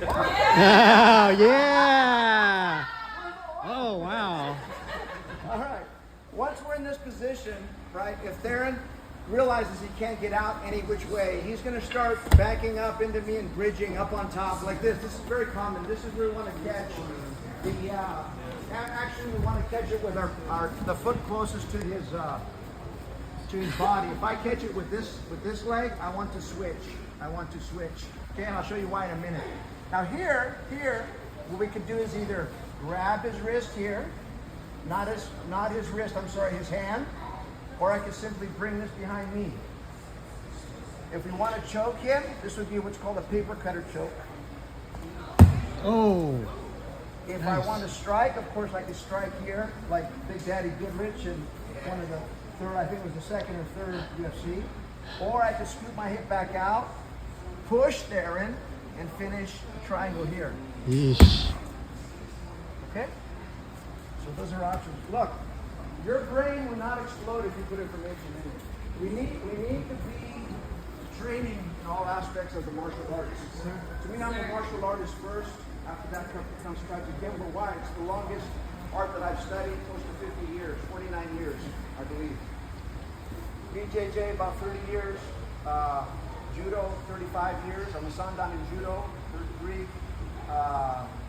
Oh, yeah. Oh, wow. All right. Once we're in this position, right, if Theron realizes he can't get out any which way, he's going to start backing up into me and bridging up on top like this. This is very common. This is where we want to catch the, actually we want to catch it with the foot closest to his body. If I catch it with this leg, I want to switch. Okay, and I'll show you why in a minute. Now here, what we could do is either grab his wrist here, not his wrist, I'm sorry, his hand, or I could simply bring this behind me. If we want to choke him, this would be what's called a paper cutter choke. Oh. If I want to strike, of course I could strike here, like Big Daddy Goodrich and one of the third, I think it was the second or third UFC. Or I could scoop my hip back out, push Theron, and finish a triangle here. Yeesh. Okay? So those are options. Look, your brain will not explode if you put information in it. We need to be training in all aspects of the martial arts. To me, I'm a martial artist first. After that comes Kajukenbo. Why? It's the longest art that I've studied, close to 50 years, 49 years, I believe. BJJ, about 30 years. Judo, 35 years. I'm a Sandan in Judo, 33.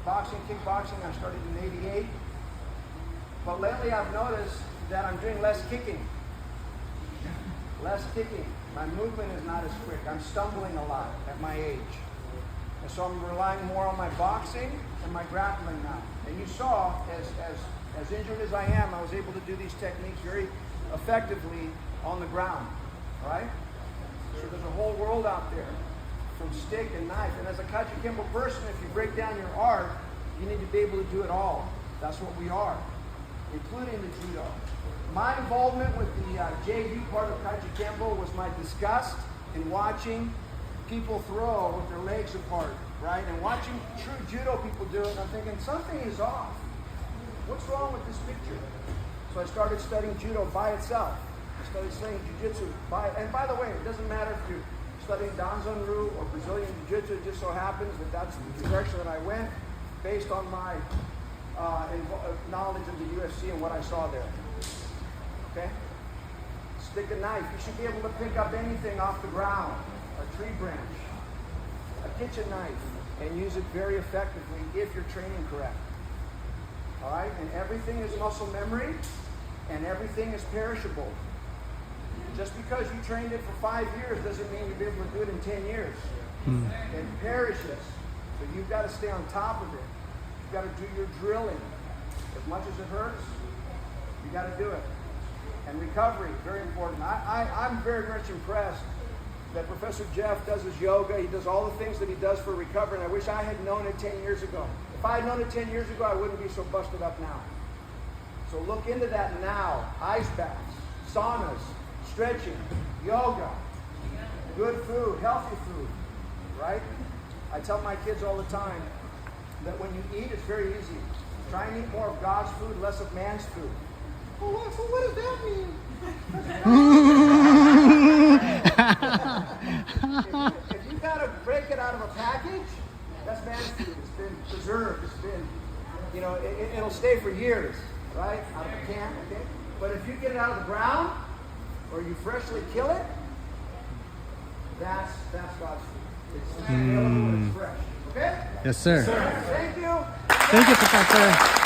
Boxing, kickboxing, I started in 88. But lately I've noticed that I'm doing less kicking. My movement is not as quick. I'm stumbling a lot at my age. And so I'm relying more on my boxing and my grappling now. And you saw, as injured as I am, I was able to do these techniques very effectively on the ground, right? So there's a whole world out there, from stick and knife. And as a Kajukenbo person, if you break down your art, you need to be able to do it all. That's what we are, including the judo. My involvement with the JU part of Kajukenbo was my disgust in watching people throw with their legs apart, right? And watching true judo people do it, and I'm thinking, something is off. What's wrong with this picture? So I started studying judo by itself. I started studying jiu-jitsu and by the way, it doesn't matter if you're studying Danzanru or Brazilian jiu-jitsu, it just so happens that that's the direction that I went based on my knowledge of the UFC and what I saw there. Okay? Stick and knife. You should be able to pick up anything off the ground. A tree branch, a kitchen knife, and use it very effectively if you're training correct. All right? And everything is muscle memory, and everything is perishable. Just because you trained it for 5 years doesn't mean you'll be able to do it in 10 years. It perishes. So you've got to stay on top of it. You've got to do your drilling. As much as it hurts, you got to do it. And recovery, very important. I'm very much impressed that Professor Jeff does his yoga. He does all the things that he does for recovery, and I wish I had known it 10 years ago. If I had known it 10 years ago, I wouldn't be so busted up now. So look into that now. Ice baths, saunas, stretching, yoga, good food, healthy food, right? I tell my kids all the time that when you eat, it's very easy. Try and eat more of God's food, less of man's food. Well, what does that mean? if you gotta break it out of a package, that's man's food. It's been preserved. It's been, it'll stay for years, right? Out of a can, okay? But if you get it out of the ground, or you freshly kill it, that's God's food. It's available and it's fresh. Okay? Yes, sir. Thank you. Thank you, Professor.